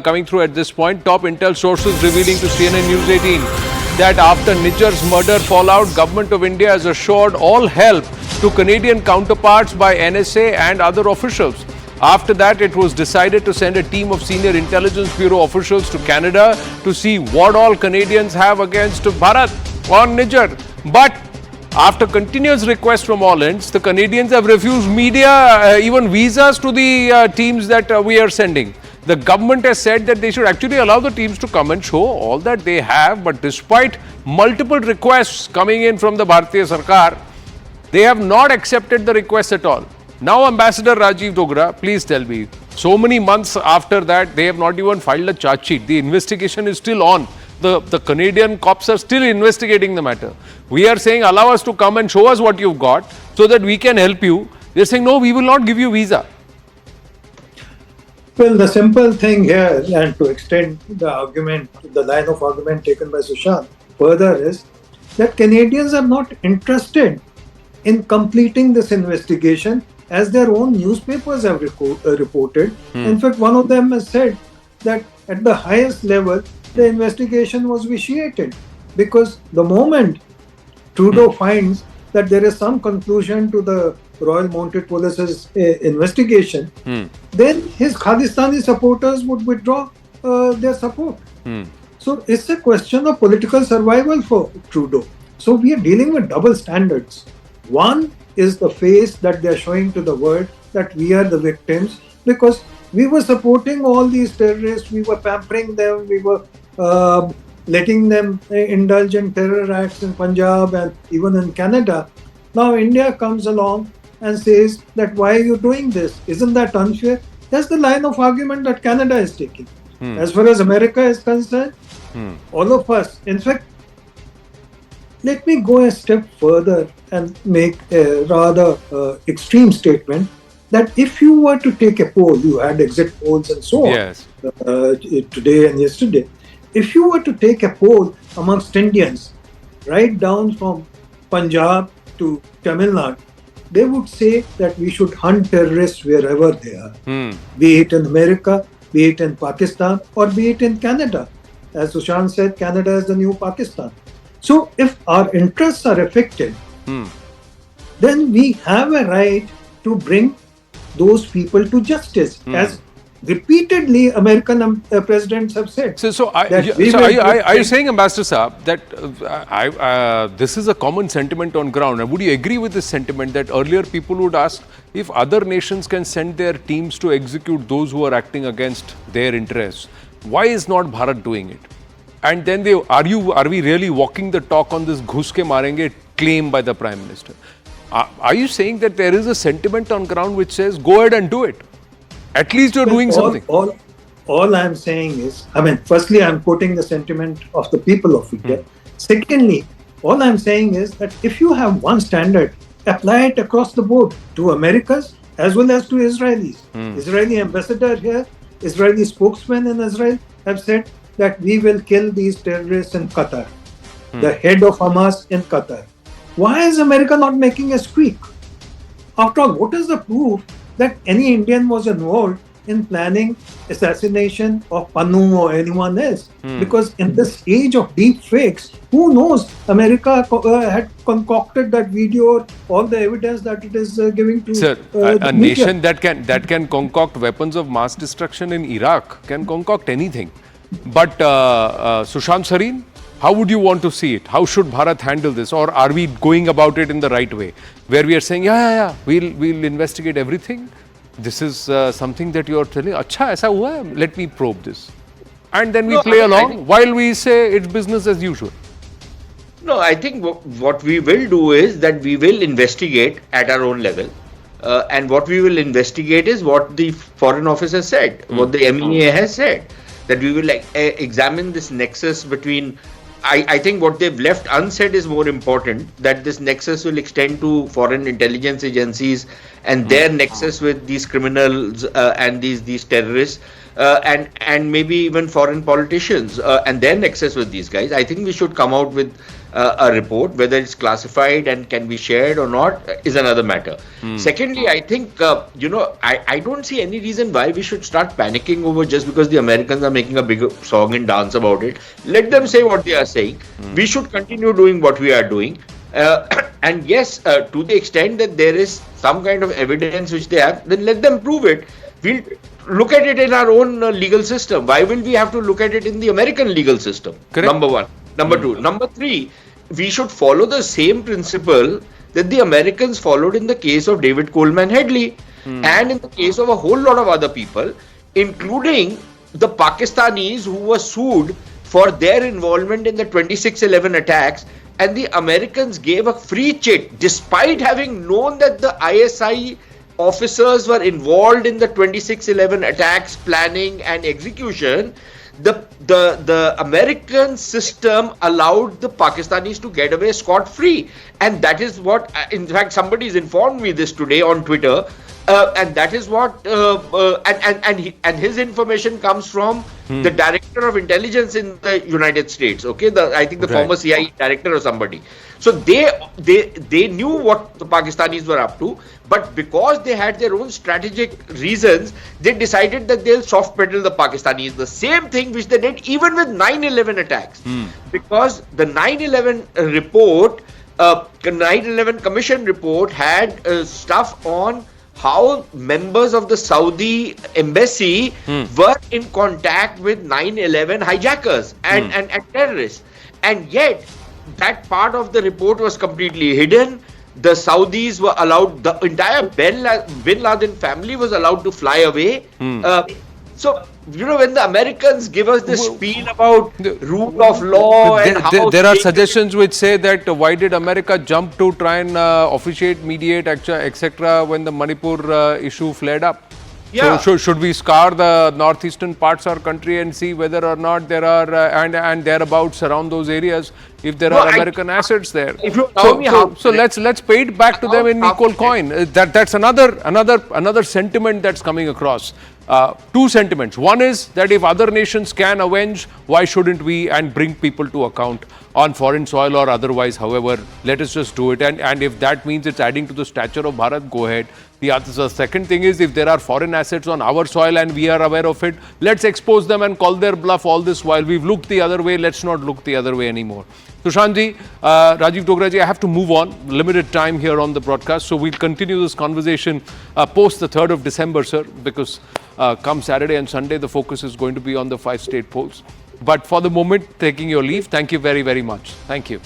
coming through at this point. Top intel sources revealing to CNN News 18 that after Nijjar's murder fallout, Government of India has assured all help to Canadian counterparts by NSA and other officials. After that, it was decided to send a team of senior intelligence bureau officials to Canada to see what all Canadians have against Bharat on Nijjar. But after continuous requests from all ends, the Canadians have refused media, even visas to the teams that we are sending. The government has said that they should actually allow the teams to come and show all that they have, but despite multiple requests coming in from the Bharatiya Sarkar, they have not accepted the request at all. Now, Ambassador Rajiv Dogra, please tell me, so many months after that, they have not even filed a charge sheet. The investigation is still on. The Canadian cops are still investigating the matter. We are saying, allow us to come and show us what you've got so that we can help you. They're saying, no, we will not give you visa. Well, the simple thing here, and to extend the argument, the line of argument taken by Sushant further, is that Canadians are not interested in completing this investigation, as their own newspapers have reported. In fact, one of them has said that at the highest level, the investigation was vitiated, because the moment Trudeau finds that there is some conclusion to the Royal Mounted Police's investigation, then his Khalistani supporters would withdraw their support. So it's a question of political survival for Trudeau. So we are dealing with double standards. One is the face that they are showing to the world that we are the victims, because we were supporting all these terrorists, we were pampering them, we were letting them indulge in terror acts in Punjab and even in Canada. Now India comes along and says that why are you doing this? Isn't that unfair? That's the line of argument that Canada is taking. As far as America is concerned, all of us, in fact, let me go a step further and make a rather extreme statement that if you were to take a poll, you had exit polls and so on today and yesterday. If you were to take a poll amongst Indians, right down from Punjab to Tamil Nadu, they would say that we should hunt terrorists wherever they are, be it in America, be it in Pakistan, or be it in Canada. As Sushant said, Canada is the new Pakistan. So if our interests are affected, then we have a right to bring those people to justice, as repeatedly American presidents have said. Are you saying, Ambassador Saab, that this is a common sentiment on ground? And would you agree with this sentiment that earlier people would ask if other nations can send their teams to execute those who are acting against their interests, why is not Bharat doing it? And then are we really walking the talk on this ghus ke marenge claim by the Prime Minister? Are you saying that there is a sentiment on ground which says go ahead and do it? At least you're doing something. All I'm saying is, firstly, I'm quoting the sentiment of the people of India. Secondly, all I'm saying is that if you have one standard, apply it across the board to Americans as well as to Israelis. Israeli ambassador here, Israeli spokesman in Israel have said that we will kill these terrorists in Qatar. The head of Hamas in Qatar. Why is America not making a squeak? After all, what is the proof that any Indian was involved in planning assassination of Pannu or anyone else? Because in this age of deep fakes, who knows? America had concocted that video, all the evidence that it is giving to a nation that can concoct weapons of mass destruction in Iraq can concoct anything. But Sushant Sareen, how would you want to see it? How should Bharat handle this? Or are we going about it in the right way? Where we are saying, we'll investigate everything. This is something that you are telling, acha, aisa hua hai, let me probe this. And then we play along while we say it's business as usual. No, I think what we will do is that we will investigate at our own level. And what we will investigate is what the Foreign Office has said, what the MEA has said. That we will examine this nexus between, I think what they've left unsaid is more important, that this nexus will extend to foreign intelligence agencies and their nexus with these criminals and these terrorists and maybe even foreign politicians and their nexus with these guys. I think we should come out with a report. Whether it's classified and can be shared or not is another matter. Secondly, I think, I don't see any reason why we should start panicking over just because the Americans are making a big song and dance about it. Let them say what they are saying. We should continue doing what we are doing. And yes, to the extent that there is some kind of evidence which they have, then let them prove it. We'll look at it in our own legal system. Why will we have to look at it in the American legal system? Correct. Number one. Number two. Number three, we should follow the same principle that the Americans followed in the case of David Coleman Headley and in the case of a whole lot of other people, including the Pakistanis who were sued for their involvement in the 26/11 attacks. And the Americans gave a free chit despite having known that the ISI officers were involved in the 26/11 attacks, planning and execution. The American system allowed the Pakistanis to get away scot-free, and that is what, in fact, somebody's informed me this today on Twitter, and that is what, and his information comes from the director of intelligence in the United States. Okay, I think the former CIA director or somebody. So they knew what the Pakistanis were up to, but because they had their own strategic reasons, they decided that they'll soft pedal the Pakistanis. The same thing which they did even with 9/11 attacks, because the 9/11 report, 9/11 Commission report had stuff on how members of the Saudi embassy were in contact with 9/11 hijackers and terrorists, and yet that part of the report was completely hidden. The Saudis were allowed, the entire Bin Laden family was allowed to fly away. So, when the Americans give us this spiel about rule of law and how there are suggestions which say that why did America jump to try and officiate, mediate, etc. when the Manipur issue flared up? Yeah. So should we scour the northeastern parts of our country and see whether or not there are and thereabouts around those areas if there are American assets there? If you allow me, so let's pay it back to them in equal coin. That's another sentiment that's coming across. Two sentiments. One is that if other nations can avenge, why shouldn't we, and bring people to account on foreign soil or otherwise? However, let us just do it. And if that means it's adding to the stature of Bharat, go ahead. The second thing is, if there are foreign assets on our soil and we are aware of it, let's expose them and call their bluff all this while. We've looked the other way. Let's not look the other way anymore. Sushantji, Rajiv Dograji, I have to move on. Limited time here on the broadcast. So we'll continue this conversation post the 3rd of December, sir, because come Saturday and Sunday, the focus is going to be on the 5 state polls. But for the moment, taking your leave, thank you very, very much. Thank you.